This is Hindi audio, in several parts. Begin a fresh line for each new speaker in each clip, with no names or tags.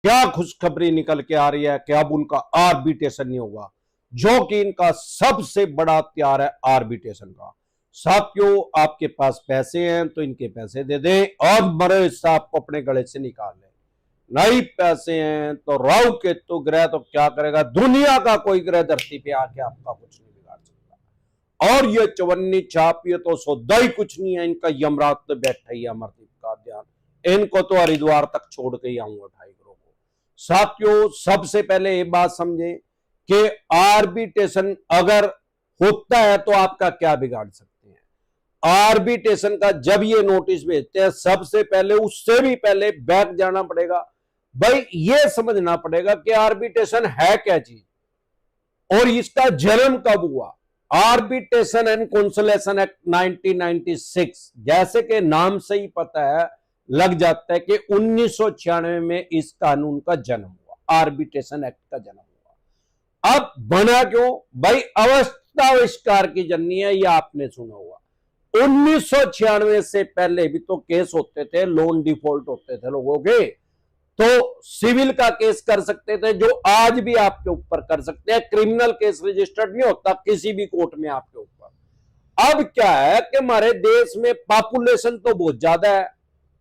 क्या खुशखबरी निकल के आ रही है कि अब उनका आर्बिट्रेशन नहीं होगा, जो कि इनका सबसे बड़ा हथियार है आर्बिट्रेशन का। साथियों, आपके पास पैसे हैं तो इनके पैसे दे दें और मरे हिस्सा आपको अपने गले से निकाल लें। नहीं पैसे हैं तो राहु केतु ग्रह तो क्या करेगा, दुनिया का कोई ग्रह धरती पे आके आपका कुछ नहीं बिगाड़ सकता। और ये चवन्नी छाप ये तो सौदा ही कुछ नहीं है, इनका यमराज तो बैठा ही अमरदीप का ध्यान, इनको तो हरिद्वार तक छोड़ के ही आऊंगा टाइगरों को। साथियों, सबसे पहले ये बात समझें कि आर्बिट्रेशन अगर होता है तो आपका क्या बिगाड़ सकते हैं। आर्बिट्रेशन का जब ये नोटिस भेजते हैं, सबसे पहले उससे भी पहले बैक जाना पड़ेगा भाई, ये समझना पड़ेगा कि आर्बिट्रेशन है क्या चीज और इसका जन्म कब हुआ। आर्बिट्रेशन एंड कंसोलेशन एक्ट 1996, जैसे कि नाम से ही पता है, लग जाता है कि 1996 में इस कानून का जन्म हुआ, आर्बिट्रेशन एक्ट का जन्म हुआ। अब बना क्यों भाई, अवस्थाविष्कार की जननी है, यह आपने सुना हुआ। 1996 से पहले भी तो केस होते थे, लोन डिफॉल्ट होते थे लोगों के, तो सिविल का केस कर सकते थे, जो आज भी आपके ऊपर कर सकते हैं। क्रिमिनल केस रजिस्टर्ड नहीं होता किसी भी कोर्ट में आपके ऊपर। अब क्या है कि हमारे देश में पॉपुलेशन तो बहुत ज्यादा है,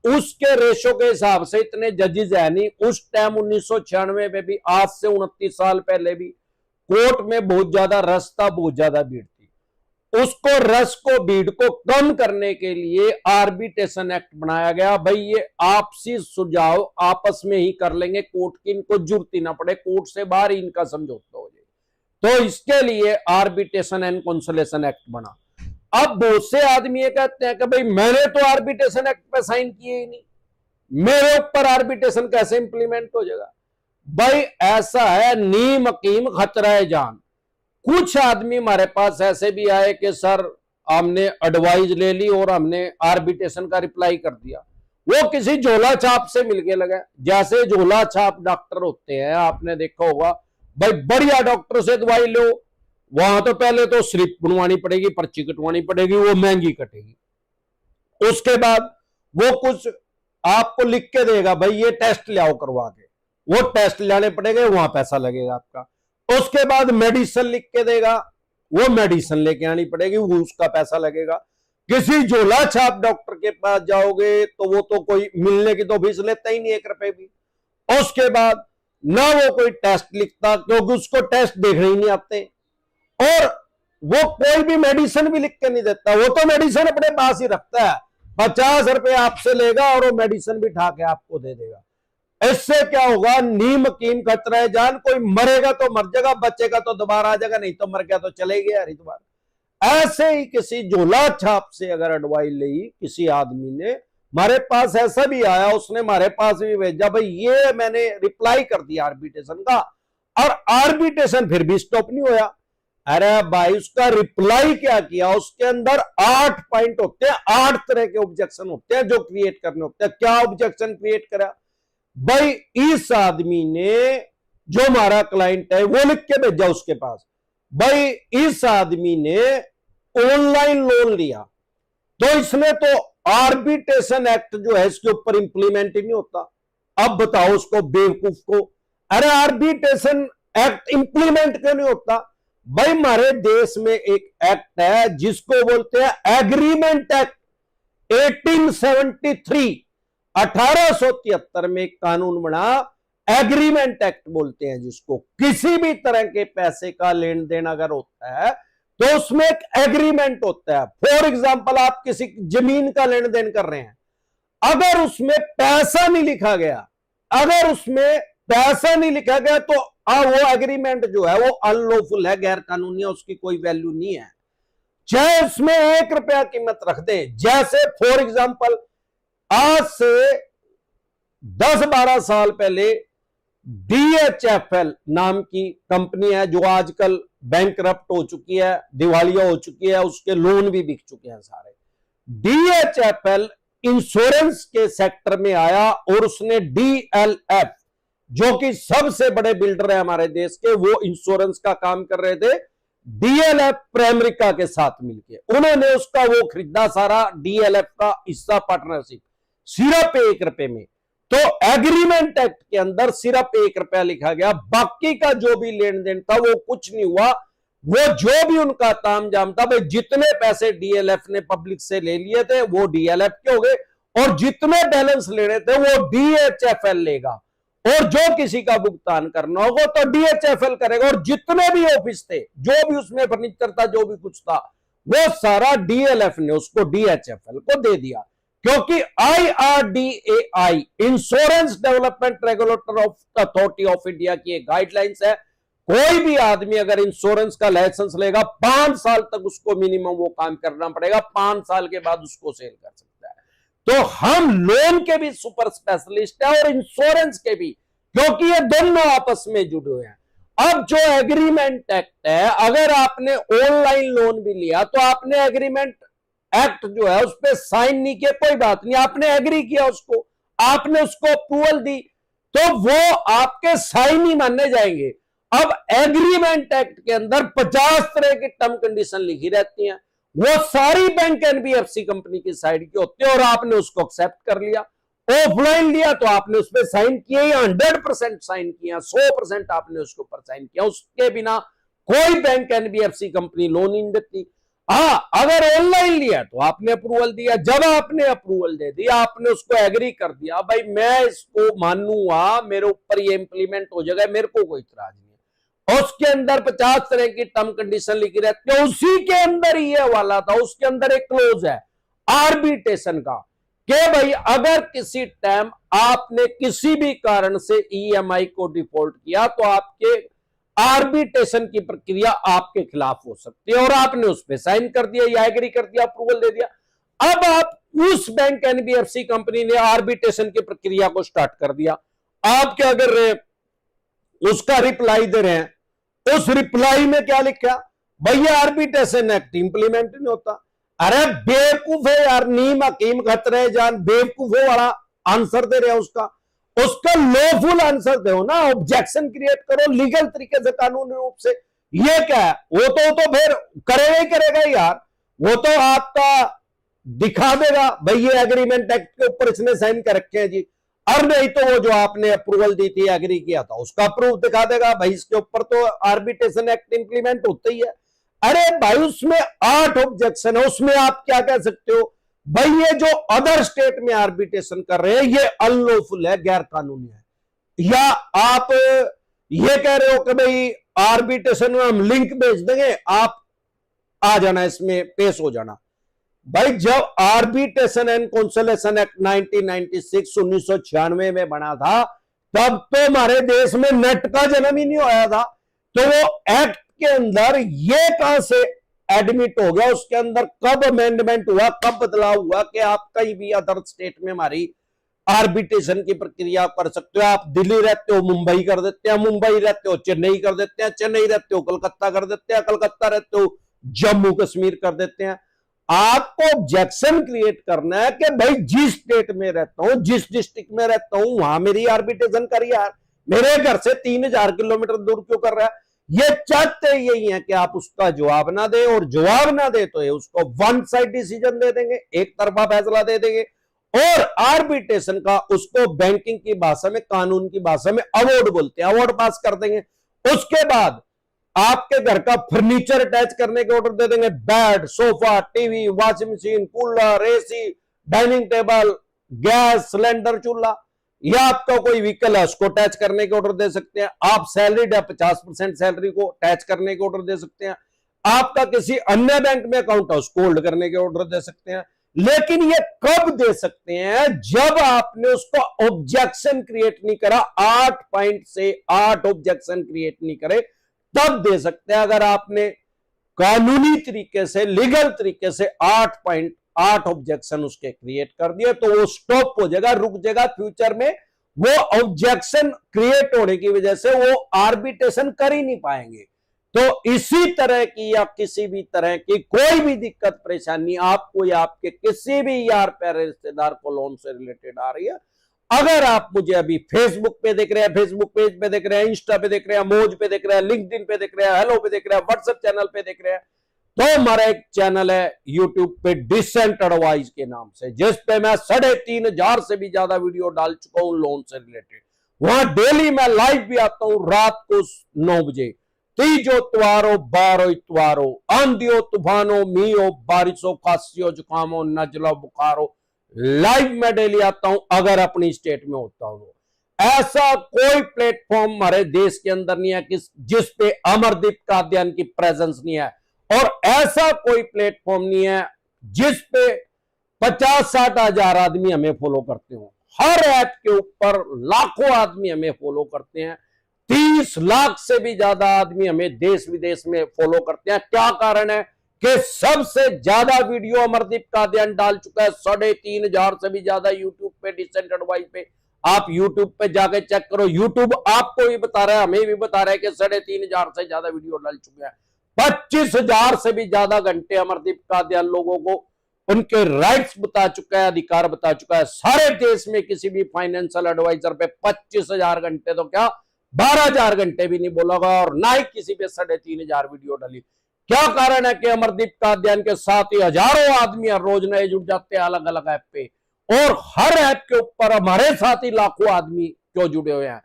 उसके रेशो के हिसाब से इतने जजेस है नहीं। उस टाइम 1996 में भी, आज से 29 साल पहले भी, कोर्ट में बहुत ज्यादा रस था, बहुत ज्यादा भीड़ थी। उसको रस को, भीड़ को कम करने के लिए आर्बिट्रेशन एक्ट बनाया गया। भाई ये आपसी सुझाव आपस में ही कर लेंगे, कोर्ट की इनको जरूरत ही ना पड़े, कोर्ट से बाहर ही इनका समझौता हो जाए। तो इसके लिए आर्बिट्रेशन एंड कंसोलेशन एक्ट बना। अब बहुत से आदमी ये कहते हैं कि भाई मैंने तो आर्बिट्रेशन एक्ट पे साइन किए ही नहीं, मेरे ऊपर आर्बिट्रेशन कैसे इंप्लीमेंट हो जाएगा। भाई ऐसा है, नीम हकीम खतरा है जान। कुछ आदमी हमारे पास ऐसे भी आए कि सर हमने एडवाइस ले ली और हमने आर्बिट्रेशन का रिप्लाई कर दिया, वो किसी झोला छाप से मिलके लगा। जैसे झोला छाप डॉक्टर होते हैं, आपने देखा होगा, भाई बढ़िया डॉक्टर से दवाई लो, वहां तो पहले तो स्लिप बनवानी पड़ेगी, पर्ची कटवानी पड़ेगी, वो महंगी कटेगी। उसके बाद वो कुछ आपको लिख के देगा, भाई ये टेस्ट ले आओ करवा के, वो टेस्ट लाने पड़ेंगे, वहां पैसा लगेगा आपका। उसके बाद मेडिसिन लिख के देगा, वो मेडिसिन लेके आनी पड़ेगी, वो उसका पैसा लगेगा। किसी झोला छाप डॉक्टर के पास जाओगे तो वो तो कोई मिलने की तो फीस लेता ही नहीं 1 रुपए भी। उसके बाद ना वो कोई टेस्ट लिखता, क्योंकि उसको टेस्ट देखने ही नहीं आते, और वो कोई भी मेडिसिन भी लिख के नहीं देता, वो तो मेडिसिन अपने पास ही रखता है, 50 रुपए आपसे लेगा और वो मेडिसिन भी उठा के आपको दे देगा। इससे क्या होगा, नीम कीम खतरा है जान। कोई मरेगा तो मर जाएगा, बचेगा तो दोबारा आ जाएगा, नहीं तो मर गया तो चले गया हरिद्वार। ऐसे ही किसी झोला छाप से अगर एडवाइस ली किसी आदमी ने, हमारे पास ऐसा भी आया, उसने हमारे पास भी भेजा, भाई ये मैंने रिप्लाई कर दिया आर्बिट्रेशन का, और आर्बिट्रेशन फिर भी स्टॉप नहीं होया। अरे भाई उसका रिप्लाई क्या किया, उसके अंदर 8 पॉइंट होते हैं, 8 तरह के ऑब्जेक्शन होते हैं जो क्रिएट करने होते हैं। क्या ऑब्जेक्शन क्रिएट करा भाई, इस आदमी ने, जो हमारा क्लाइंट है, वो लिख के भेजा उसके पास, भाई इस आदमी ने ऑनलाइन लोन लिया, तो इसने तो आर्बिट्रेशन एक्ट जो है इसके ऊपर इंप्लीमेंट ही नहीं होता। अब बताओ उसको बेवकूफ को, अरे आर्बिट्रेशन एक्ट इंप्लीमेंट क्यों नहीं होता। भाई हमारे देश में एक एक्ट है जिसको बोलते हैं एग्रीमेंट एक्ट 1873, 1873 में एक कानून बना, एग्रीमेंट एक्ट बोलते हैं जिसको। किसी भी तरह के पैसे का लेन देन अगर होता है तो उसमें एक एग्रीमेंट होता है। फॉर एग्जांपल, आप किसी जमीन का लेन देन कर रहे हैं, अगर उसमें पैसा नहीं लिखा गया, अगर उसमें पैसा नहीं लिखा गया तो वो एग्रीमेंट जो है वो अनलॉफुल है, गैर कानूनी है, उसकी कोई वैल्यू नहीं है, चाहे उसमें 1 रुपया कीमत रख दे। जैसे फॉर एग्जांपल, आज से 10-12 साल पहले DHFL नाम की कंपनी है, जो आजकल बैंकरप्ट हो चुकी है, दिवालिया हो चुकी है, उसके लोन भी बिक चुके हैं सारे। DHFL इंश्योरेंस के सेक्टर में आया और उसने DLF, जो कि सबसे बड़े बिल्डर है हमारे देश के, वो इंश्योरेंस का काम कर रहे थे DLF प्राइमरिका के साथ मिलकर, उन्होंने उसका वो खरीदा सारा DLF का हिस्सा, पार्टनरशिप, सिर्फ 1 रुपए में। तो एग्रीमेंट एक्ट के अंदर सिर्फ 1 रुपया लिखा गया, बाकी का जो भी लेन देन था वो कुछ नहीं हुआ। वो जो भी उनका तामझाम था, भाई जितने पैसे डीएलएफ ने पब्लिक से ले लिए थे वो डीएलएफ के हो गए, और जितने बैलेंस लेने थे वो डीएचएफएल लेगा, और जो किसी का भुगतान करना होगा तो डीएचएफएल करेगा। और जितने भी ऑफिस थे, जो भी उसमें फर्नीचर था, जो भी कुछ था, वो सारा डीएलएफ ने उसको डीएचएफएल को दे दिया, क्योंकि IRDAI insurance development regulator of authority of India की एक गाइडलाइंस है, कोई भी आदमी अगर इंश्योरेंस का लाइसेंस लेगा 5 साल तक उसको मिनिमम वो काम करना पड़ेगा, 5 साल के बाद उसको सेल कर सकता है। तो हम लोन के भी सुपर स्पेशलिस्ट है और इंश्योरेंस के भी, क्योंकि ये दोनों आपस में जुड़े हुए हैं। अब जो एग्रीमेंट एक्ट है, अगर आपने ऑनलाइन लोन भी लिया तो आपने एग्रीमेंट एक्ट जो है उस पर साइन नहीं किया, कोई बात नहीं, आपने एग्री किया उसको, आपने उसको अप्रूवल दी, तो वो आपके साइन ही माने जाएंगे। अब एग्रीमेंट एक्ट के अंदर 50 तरह की टर्म कंडीशन लिखी रहती हैं, वो सारी बैंक एनबीएफसी कंपनी की साइड की होती है, और आपने उसको एक्सेप्ट कर लिया। ऑफलाइन लिया तो आपने उस पर साइन किया, या 100% साइन किया, 100% आपने उसके ऊपर साइन किया, उसके बिना कोई बैंक एनबीएफसी कंपनी लोन नहीं देती। हाँ, अगर ऑनलाइन लिया तो आपने अप्रूवल दिया, जब आपने अप्रूवल दे दिया, आपने उसको एग्री कर दिया, भाई मैं इसको मानूंगा, मेरे ऊपर ये इंप्लीमेंट हो जाएगा, मेरे को कोई इतराज नहीं है। उसके अंदर 50 तरह की टर्म कंडीशन लिखी रहती है, उसी के अंदर ये वाला था, उसके अंदर एक क्लोज है आर्बिट्रेशन का, कि भाई अगर किसी टाइम आपने किसी भी कारण से ईएमआई को डिफॉल्ट किया तो आपके आर्बिट्रेशन की प्रक्रिया आपके खिलाफ हो सकती है, और आपने उस पर साइन कर दिया या एग्री कर दिया, अप्रूवल दे दिया। अब आप उस बैंक एनबीएफसी कंपनी ने आर्बिट्रेशन की प्रक्रिया को स्टार्ट कर दिया, आप क्या कर रहे हैं, उसका रिप्लाई दे रहे हैं, उस रिप्लाई में क्या लिखा, भैया आर्बिट्रेशन एक्ट इंप्लीमेंट नहीं होता। अरे बेवकूफ है यार, नीम हकीम खतरे जान, बेवकूफों वाला आंसर दे रहे हैं उसका लॉफुल आंसर दो ना, ऑब्जेक्शन क्रिएट करो लीगल तरीके से, कानूनी रूप से। ये क्या है, वो तो फिर करेगा ही करेगा यार, वो तो आपका दिखा देगा भाई ये एग्रीमेंट एक्ट के ऊपर इसने साइन कर रखे हैं जी, और नहीं तो वो जो आपने अप्रूवल दी थी, एग्री किया था, उसका प्रूफ दिखा देगा, भाई इसके ऊपर तो आर्बिट्रेशन एक्ट इंप्लीमेंट होता ही है। अरे भाई उसमें 8 ऑब्जेक्शन है, उसमें आप क्या कह सकते हो, भाई ये जो अदर स्टेट में आर्बिट्रेशन कर रहे हैं ये अनलॉफुल है, गैर कानूनी है, या आप ये कह रहे हो कि भाई आर्बिट्रेशन में हम लिंक भेज देंगे, आप आ जाना, इसमें पेश हो जाना। भाई जब आर्बिट्रेशन एंड कंसोलिडेशन एक्ट 1996 में बना था, तब तो हमारे देश में नेट का जन्म ही नहीं होया था, तो वो एक्ट के अंदर ये कहां से एडमिट हो गया, उसके अंदर कब अमेंडमेंट हुआ, कब बदलाव हुआ कि आप कहीं भी अदर स्टेट में हमारी आर्बिट्रेशन की प्रक्रिया कर सकते हो। आप दिल्ली रहते हो मुंबई कर देते हैं, मुंबई रहते हो चेन्नई कर देते हैं, चेन्नई रहते हो कलकत्ता कर देते हैं, कलकत्ता रहते हो जम्मू कश्मीर कर देते हैं। आपको ऑब्जेक्शन क्रिएट करना है कि भाई जिस स्टेट में रहता हूं, जिस डिस्ट्रिक्ट में रहता हूं, वहां मेरी आर्बिट्रेशन कर यार, मेरे घर से 3000 किलोमीटर दूर क्यों कर रहा है। ये चाहते यही है कि आप उसका जवाब ना दे, और जवाब ना दे तो ये उसको वन साइड डिसीजन दे देंगे, एक तरफा फैसला दे देंगे, और आर्बिट्रेशन का उसको बैंकिंग की भाषा में, कानून की भाषा में अवार्ड बोलते हैं, अवार्ड पास कर देंगे। उसके बाद आपके घर का फर्नीचर अटैच करने के ऑर्डर दे देंगे, bed, sofa, TV, washing machine, cooler, AC, dining table, gas cylinder, चूल्हा, या आपका कोई व्हीकल है उसको अटैच करने के ऑर्डर दे सकते हैं। आप सैलरीड है, 50% सैलरी को अटैच करने के ऑर्डर दे सकते हैं। आपका किसी अन्य बैंक में अकाउंट है उसको होल्ड करने के ऑर्डर दे सकते हैं। लेकिन ये कब दे सकते हैं, जब आपने उसको ऑब्जेक्शन क्रिएट नहीं करा, 8 पॉइंट से 8 ऑब्जेक्शन क्रिएट नहीं करे, तब दे सकते हैं। अगर आपने कानूनी तरीके से, लीगल तरीके से 8 ऑब्जेक्शन उसके क्रिएट कर दिए तो वो स्टॉप हो जाएगा, रुक जाएगा। फ्यूचर में वो ऑब्जेक्शन क्रिएट होने की वजह से वो आर्बिट्रेशन कर ही नहीं पाएंगे। तो इसी तरह की या किसी भी तरह की कोई भी दिक्कत परेशानी आपको या आपके किसी भी यार प्यारे रिश्तेदार को लोन से रिलेटेड आ रही है, अगर आप मुझे अभी फेसबुक पे देख रहे हैं, फेसबुक पेज पे देख रहे हैं, इंस्टा पे देख रहे हैं, मोज पे देख रहे हैं, लिंक्डइन पे देख रहे हैं, हेलो पे देख रहे हैं, व्हाट्सएप चैनल पे देख रहे हैं, तो हमारा एक चैनल है यूट्यूब पे डिसेंट एडवाइस के नाम से, जिस पे मैं 3,500 से भी ज्यादा वीडियो डाल चुका हूं लोन से रिलेटेड। वहां डेली मैं लाइव भी आता हूं रात को 9 बजे। तीजो त्वारो बारो इतवारो, आंधियो तूफानो मीओ बारिशो खांसियो जुकामो नजलो बुखारो, लाइव में डेली आता हूं अगर अपनी स्टेट में होता हूं। ऐसा कोई प्लेटफॉर्म हमारे देश के अंदर नहीं है कि जिस पे अमरदीप कादियान की प्रेजेंस नहीं है, और ऐसा कोई प्लेटफॉर्म नहीं है जिस पे 50-60 हजार आदमी हमें फॉलो करते हो। हर ऐप के ऊपर लाखों आदमी हमें फॉलो करते हैं, 30 लाख से भी ज्यादा आदमी हमें देश विदेश में फॉलो करते हैं। क्या कारण है कि सबसे ज्यादा वीडियो अमरदीप कादियान डाल चुका है, 3,500 से भी ज्यादा यूट्यूब पे डिसेंट एडवाइस पे। आप यूट्यूब पे जाके चेक करो, यूट्यूब आपको भी बता रहा है, हमें भी बता रहा है कि 3,500 से ज्यादा वीडियो डाल चुके हैं। 25,000 से भी ज्यादा घंटे अमरदीप कादियान लोगों को उनके राइट्स बता चुका है, अधिकार बता चुका है। सारे देश में किसी भी फाइनेंशियल एडवाइजर पे 25,000 घंटे तो क्या 12,000 घंटे भी नहीं बोला होगा, और ना ही किसी पे 3,500 वीडियो डाली। क्या कारण है कि अमरदीप कादियान के साथ ही हजारों आदमी हर रोज नए जुड़ जाते हैं अलग अलग ऐप पे, और हर ऐप के ऊपर हमारे साथ ही लाखों आदमी क्यों जुड़े हुए हैं?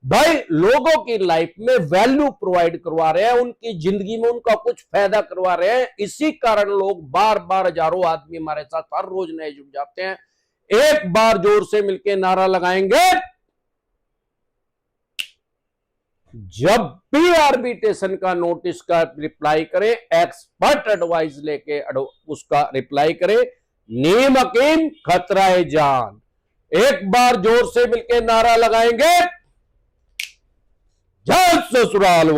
भाई लोगों की लाइफ में वैल्यू प्रोवाइड करवा रहे हैं, उनकी जिंदगी में उनका कुछ फायदा करवा रहे हैं। इसी कारण लोग बार बार हजारों आदमी हमारे साथ हर रोज नए जुड़ जाते हैं। एक बार जोर से मिलकर नारा लगाएंगे, जब भी आर्बिट्रेशन का नोटिस का रिप्लाई करे, एक्सपर्ट एडवाइस लेके उसका रिप्लाई करे, नीम हकीम खतरा जान। एक बार जोर से मिलकर नारा लगाएंगे, जय ससुराल।